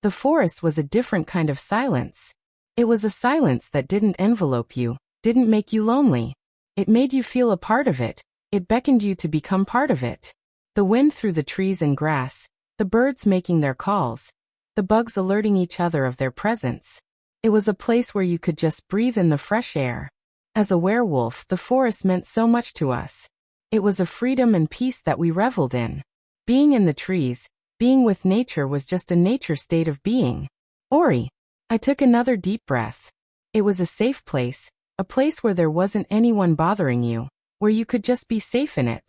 The forest was a different kind of silence. It was a silence that didn't envelope you, didn't make you lonely. It made you feel a part of it. It beckoned you to become part of it. The wind through the trees and grass, the birds making their calls, the bugs alerting each other of their presence. It was a place where you could just breathe in the fresh air. As a werewolf, the forest meant so much to us. It was a freedom and peace that we reveled in. Being in the trees, being with nature was just a nature state of being. Ori. I took another deep breath. It was a safe place, a place where there wasn't anyone bothering you, where you could just be safe in it.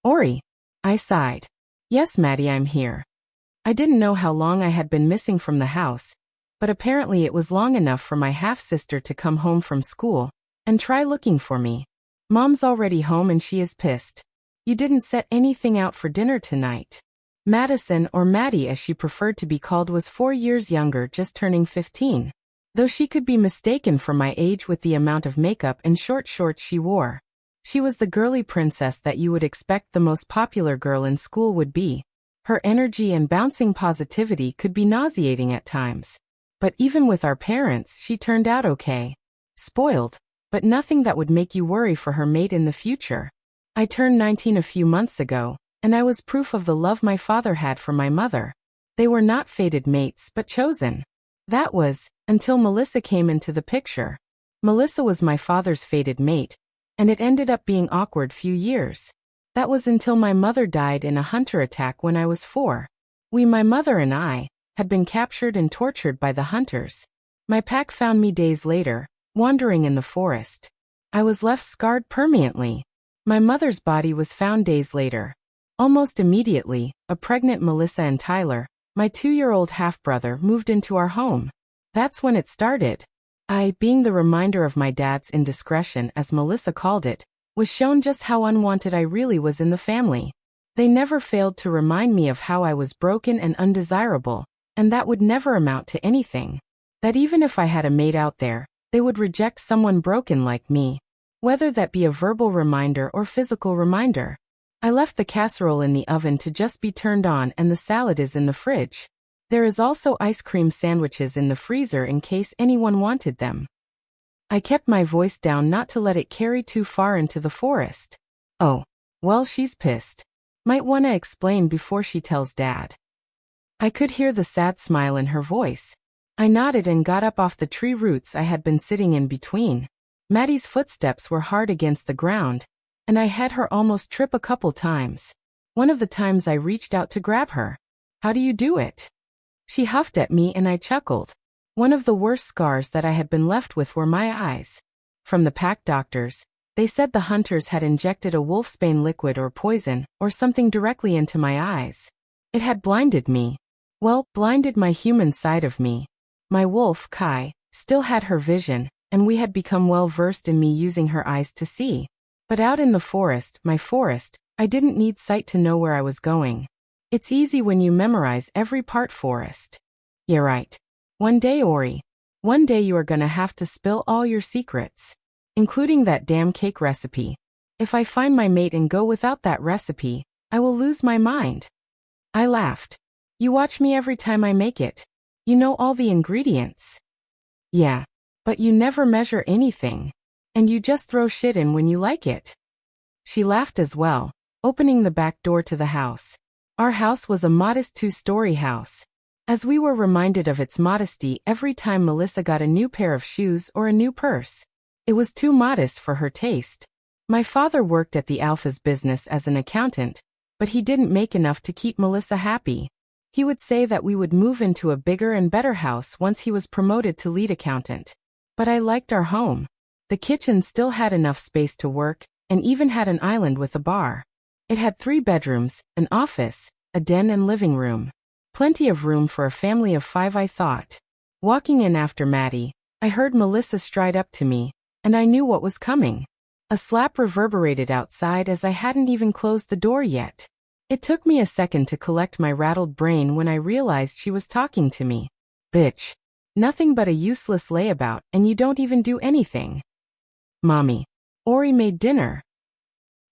Ori. I sighed. Yes, Maddie, I'm here. I didn't know how long I had been missing from the house, but apparently it was long enough for my half-sister to come home from school and try looking for me. Mom's already home and she is pissed. You didn't set anything out for dinner tonight. Madison, or Maddie as she preferred to be called, was 4 years younger, just turning 15. Though she could be mistaken for my age with the amount of makeup and short shorts she wore. She was the girly princess that you would expect the most popular girl in school would be. Her energy and bouncing positivity could be nauseating at times. But even with our parents, she turned out okay. Spoiled, but nothing that would make you worry for her mate in the future. I turned 19 a few months ago, and I was proof of the love my father had for my mother. They were not fated mates but chosen. That was, until Melissa came into the picture. Melissa was my father's fated mate, and it ended up being awkward few years. That was until my mother died in a hunter attack when I was 4. My mother and I, had been captured and tortured by the hunters. My pack found me days later, wandering in the forest. I was left scarred permanently. My mother's body was found days later. Almost immediately, a pregnant Melissa and Tyler, my 2-year-old half-brother, moved into our home. That's when it started. I, being the reminder of my dad's indiscretion, as Melissa called it, was shown just how unwanted I really was in the family. They never failed to remind me of how I was broken and undesirable, and that would never amount to anything. That even if I had a mate out there, they would reject someone broken like me. Whether that be a verbal reminder or physical reminder. I left the casserole in the oven to just be turned on, and the salad is in the fridge. There is also ice cream sandwiches in the freezer in case anyone wanted them. I kept my voice down not to let it carry too far into the forest. Oh, well, she's pissed. Might wanna explain before she tells Dad. I could hear the sad smile in her voice. I nodded and got up off the tree roots I had been sitting in between. Maddie's footsteps were hard against the ground, and I had her almost trip a couple times. One of the times I reached out to grab her. How do you do it? She huffed at me and I chuckled. One of the worst scars that I had been left with were my eyes. From the pack doctors, they said the hunters had injected a wolfsbane liquid or poison or something directly into my eyes. It had blinded me. Well, blinded my human side of me. My wolf, Kai, still had her vision, and we had become well versed in me using her eyes to see. But out in the forest, my forest, I didn't need sight to know where I was going. It's easy when you memorize every part forest. Yeah, right. One day, Ori. One day you are gonna have to spill all your secrets. Including that damn cake recipe. If I find my mate and go without that recipe, I will lose my mind. I laughed. You watch me every time I make it. You know all the ingredients. Yeah. But you never measure anything. And you just throw shit in when you like it. She laughed as well, opening the back door to the house. Our house was a modest 2-story house. As we were reminded of its modesty every time Melissa got a new pair of shoes or a new purse. It was too modest for her taste. My father worked at the Alpha's business as an accountant, but he didn't make enough to keep Melissa happy. He would say that we would move into a bigger and better house once he was promoted to lead accountant. But I liked our home. The kitchen still had enough space to work, and even had an island with a bar. It had 3 bedrooms, an office, a den and living room. Plenty of room for a family of 5, I thought. Walking in after Maddie, I heard Melissa stride up to me, and I knew what was coming. A slap reverberated outside as I hadn't even closed the door yet. It took me a second to collect my rattled brain when I realized she was talking to me. Bitch. Nothing but a useless layabout, and you don't even do anything. Mommy. Ori made dinner.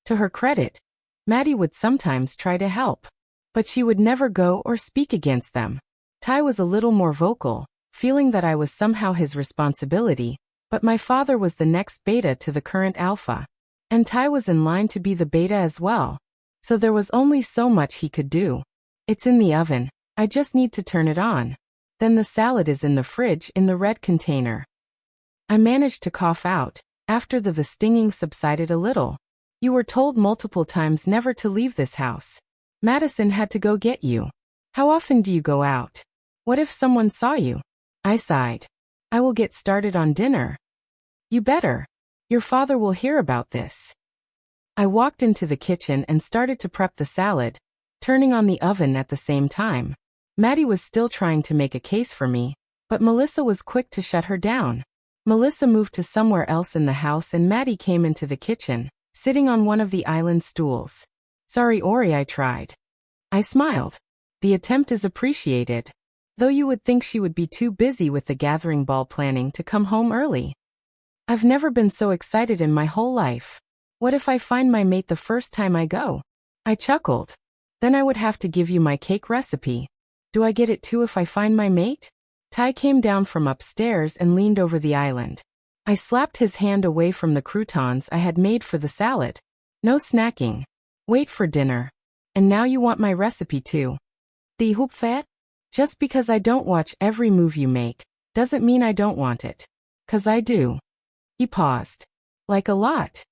To her credit, Maddie would sometimes try to help. But she would never go or speak against them. Ty was a little more vocal, feeling that I was somehow his responsibility, but my father was the next beta to the current alpha. And Ty was in line to be the beta as well. So there was only so much he could do. It's in the oven. I just need to turn it on. Then the salad is in the fridge in the red container. I managed to cough out, after the stinging subsided a little. You were told multiple times never to leave this house. Madison had to go get you. How often do you go out? What if someone saw you? I sighed. I will get started on dinner. You better. Your father will hear about this. I walked into the kitchen and started to prep the salad, turning on the oven at the same time. Maddie was still trying to make a case for me, but Melissa was quick to shut her down. Melissa moved to somewhere else in the house and Maddie came into the kitchen, sitting on one of the island stools. Sorry, Ori, I tried. I smiled. The attempt is appreciated. Though you would think she would be too busy with the gathering ball planning to come home early. I've never been so excited in my whole life. What if I find my mate the first time I go? I chuckled. Then I would have to give you my cake recipe. Do I get it too if I find my mate? Ty came down from upstairs and leaned over the island. I slapped his hand away from the croutons I had made for the salad. No snacking. Wait for dinner. And now you want my recipe too. The hoopfat? Just because I don't watch every move you make, doesn't mean I don't want it. 'Cause I do. He paused. Like a lot.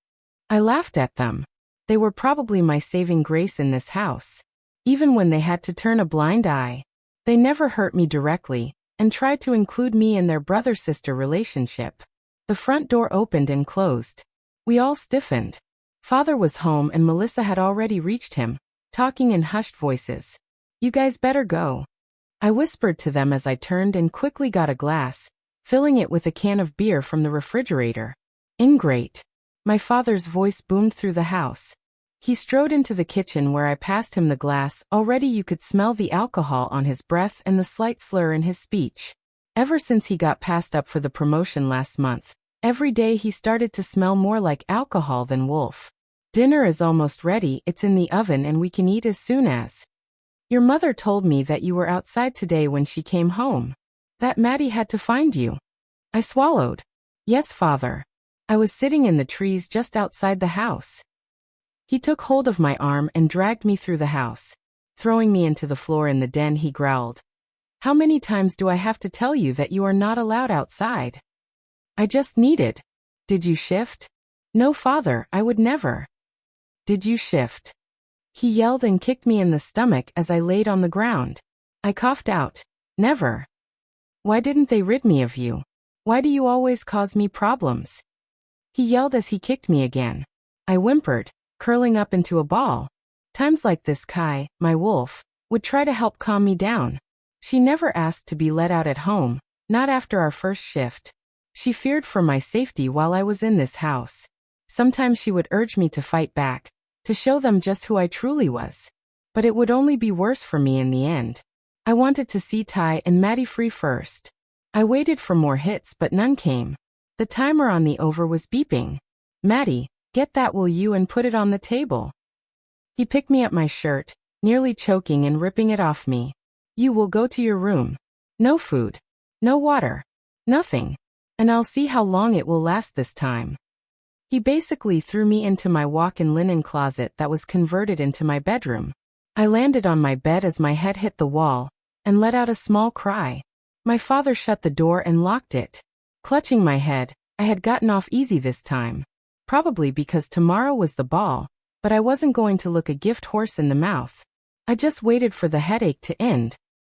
I laughed at them. They were probably my saving grace in this house. Even when they had to turn a blind eye. They never hurt me directly, and tried to include me in their brother-sister relationship. The front door opened and closed. We all stiffened. Father was home and Melissa had already reached him, talking in hushed voices. You guys better go. I whispered to them as I turned and quickly got a glass, filling it with a can of beer from the refrigerator. Ingrate. My father's voice boomed through the house. He strode into the kitchen where I passed him the glass. Already you could smell the alcohol on his breath and the slight slur in his speech. Ever since he got passed up for the promotion last month, every day he started to smell more like alcohol than wolf. Dinner is almost ready, it's in the oven and we can eat as soon as. Your mother told me that you were outside today when she came home. That Maddie had to find you. I swallowed. Yes, father. I was sitting in the trees just outside the house. He took hold of my arm and dragged me through the house. Throwing me into the floor in the den, he growled. How many times do I have to tell you that you are not allowed outside? I just needed. Did you shift? No, father, I would never. Did you shift? He yelled and kicked me in the stomach as I laid on the ground. I coughed out. Never. Why didn't they rid me of you? Why do you always cause me problems? He yelled as he kicked me again. I whimpered, curling up into a ball. Times like this Kai, my wolf, would try to help calm me down. She never asked to be let out at home, not after our first shift. She feared for my safety while I was in this house. Sometimes she would urge me to fight back, to show them just who I truly was. But it would only be worse for me in the end. I wanted to see Ty and Maddie free first. I waited for more hits but none came. The timer on the over was beeping. Maddie, get that will you and put it on the table. He picked me up my shirt, nearly choking and ripping it off me. You will go to your room. No food. No water. Nothing. And I'll see how long it will last this time. He basically threw me into my walk-in linen closet that was converted into my bedroom. I landed on my bed as my head hit the wall, and let out a small cry. My father shut the door and locked it. Clutching my head, I had gotten off easy this time. Probably because tomorrow was the ball, but I wasn't going to look a gift horse in the mouth. I just waited for the headache to end,